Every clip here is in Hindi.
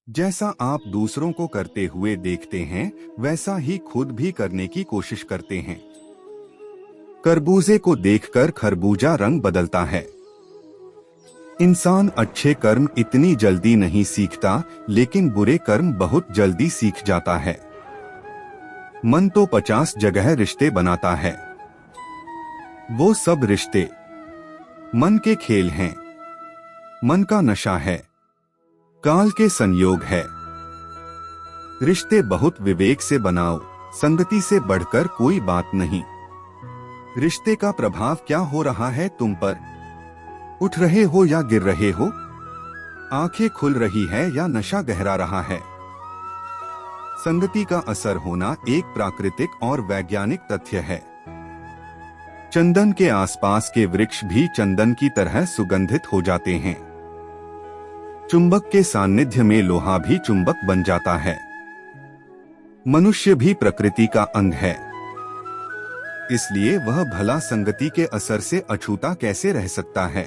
जैसा आप दूसरों को करते हुए देखते हैं, वैसा ही खुद भी करने की कोशिश करते हैं। खरबूजे को देखकर खरबूजा रंग बदलता है। इंसान अच्छे कर्म इतनी जल्दी नहीं सीखता, लेकिन बुरे कर्म बहुत जल्दी सीख जाता है। मन तो 50 जगह रिश्ते बनाता है। वो सब रिश्ते मन के खेल हैं। मन का नशा है, काल के संयोग है। रिश्ते बहुत विवेक से बनाओ, संगति से बढ़कर कोई बात नहीं। रिश्ते का प्रभाव क्या हो रहा है तुम पर? उठ रहे हो या गिर रहे हो? आंखें खुल रही है या नशा गहरा रहा है? संगति का असर होना एक प्राकृतिक और वैज्ञानिक तथ्य है। चंदन के आसपास के वृक्ष भी चंदन की तरह सुगंधित हो जाते हैं। चुंबक के सानिध्य में लोहा भी चुंबक बन जाता है। मनुष्य भी प्रकृति का अंग है, इसलिए वह भला संगति के असर से अछूता कैसे रह सकता है?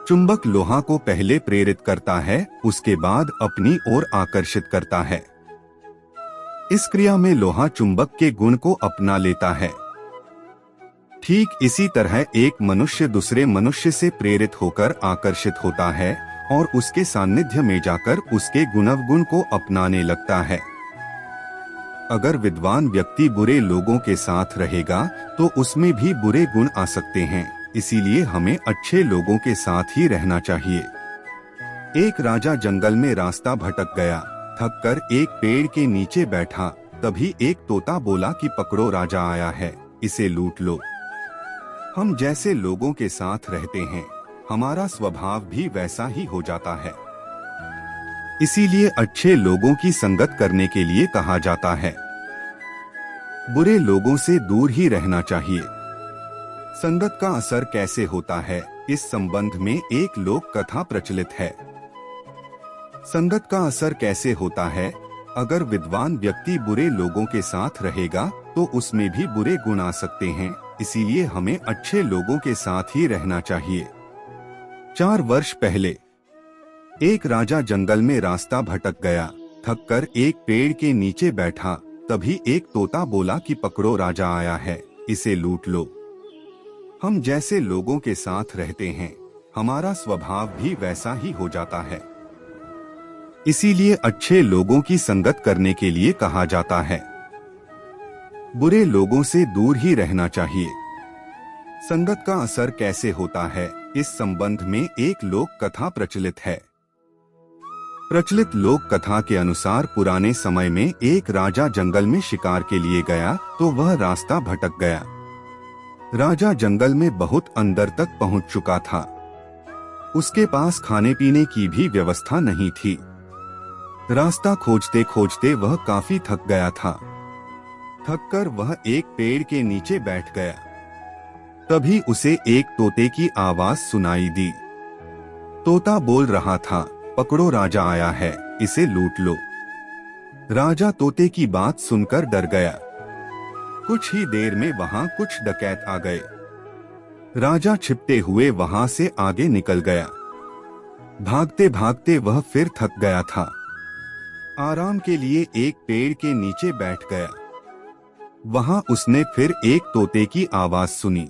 चुंबक लोहा को पहले प्रेरित करता है, उसके बाद अपनी ओर आकर्षित करता है। इस क्रिया में लोहा चुंबक के गुण को अपना लेता है। ठीक इसी तरह एक मनुष्य दूसरे मनुष्य से प्रेरित होकर आकर्षित होता है और उसके सानिध्य में जाकर उसके गुणावगुण को अपनाने लगता है। अगर विद्वान व्यक्ति बुरे लोगों के साथ रहेगा तो उसमें भी बुरे गुण आ सकते हैं, इसीलिए हमें अच्छे लोगों के साथ ही रहना चाहिए। एक राजा जंगल में रास्ता भटक गया, थक कर एक पेड़ के नीचे बैठा। तभी एक तोता बोला कि पकड़ो, राजा आया है, इसे लूट लो। हम जैसे लोगों के साथ रहते हैं, हमारा स्वभाव भी वैसा ही हो जाता है। इसीलिए अच्छे लोगों की संगत करने के लिए कहा जाता है। बुरे लोगों से दूर ही रहना चाहिए। संगत का असर कैसे होता है, इस संबंध में एक लोक कथा प्रचलित है। संगत का असर कैसे होता है? अगर विद्वान व्यक्ति बुरे लोगों के साथ रहेगा तो उसमें भी बुरे गुण आ सकते हैं, इसीलिए हमें अच्छे लोगों के साथ ही रहना चाहिए। 4 वर्ष पहले एक राजा जंगल में रास्ता भटक गया, थक कर एक पेड़ के नीचे बैठा। तभी एक तोता बोला कि पकड़ो, राजा आया है, इसे लूट लो। हम जैसे लोगों के साथ रहते हैं, हमारा स्वभाव भी वैसा ही हो जाता है। इसीलिए अच्छे लोगों की संगत करने के लिए कहा जाता है। बुरे लोगों से दूर ही रहना चाहिए। संगत का असर कैसे होता है, इस संबंध में एक लोक कथा प्रचलित है। प्रचलित लोक कथा के अनुसार पुराने समय में एक राजा जंगल में शिकार के लिए गया तो वह रास्ता भटक गया। राजा जंगल में बहुत अंदर तक पहुंच चुका था। उसके पास खाने पीने की भी व्यवस्था नहीं थी। रास्ता खोजते खोजते वह काफी थक गया था। थक कर वह एक पेड़ के नीचे बैठ गया। तभी उसे एक तोते की आवाज सुनाई दी। तोता बोल रहा था, पकड़ो, राजा आया है, इसे लूट लो। राजा तोते की बात सुनकर डर गया। कुछ ही देर में वहां कुछ डकैत आ गए। राजा छिपते हुए वहां से आगे निकल गया। भागते भागते वह फिर थक गया था। आराम के लिए एक पेड़ के नीचे बैठ गया। वहां उसने फिर एक तोते की आवाज सुनी।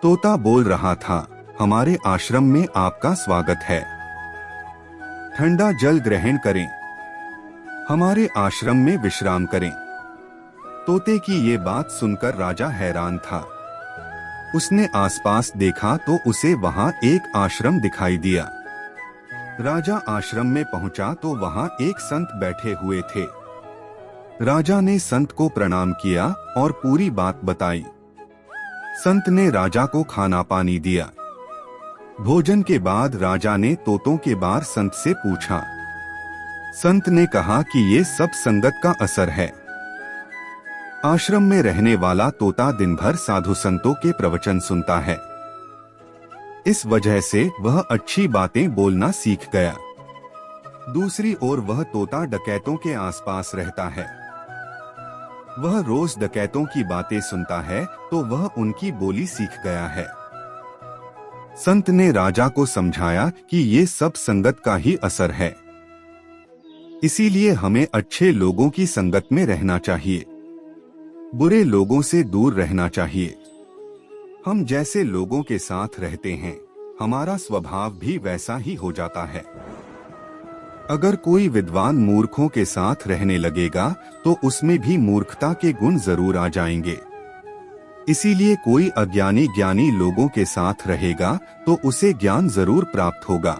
तोता बोल रहा था, हमारे आश्रम में आपका स्वागत है। ठंडा जल ग्रहण करें, हमारे आश्रम में विश्राम करें। तोते की ये बात सुनकर राजा हैरान था। उसने आसपास देखा तो उसे वहां एक आश्रम दिखाई दिया। राजा आश्रम में पहुंचा तो वहां एक संत बैठे हुए थे। राजा ने संत को प्रणाम किया और पूरी बात बताई। संत ने राजा को खाना पानी दिया। भोजन के बाद राजा ने तोतों के बारे संत से पूछा। संत ने कहा कि ये सब संगत का असर है। आश्रम में रहने वाला तोता दिन भर साधु संतों के प्रवचन सुनता है। इस वजह से वह अच्छी बातें बोलना सीख गया। दूसरी ओर वह तोता डकैतों के आसपास रहता है। वह रोज डकैतों की बातें सुनता है तो वह उनकी बोली सीख गया है। संत ने राजा को समझाया कि ये सब संगत का ही असर है। इसीलिए हमें अच्छे लोगों की संगत में रहना चाहिए, बुरे लोगों से दूर रहना चाहिए। हम जैसे लोगों के साथ रहते हैं, हमारा स्वभाव भी वैसा ही हो जाता है। अगर कोई विद्वान मूर्खों के साथ रहने लगेगा तो उसमें भी मूर्खता के गुण जरूर आ जाएंगे। इसीलिए कोई अज्ञानी ज्ञानी लोगों के साथ रहेगा तो उसे ज्ञान जरूर प्राप्त होगा।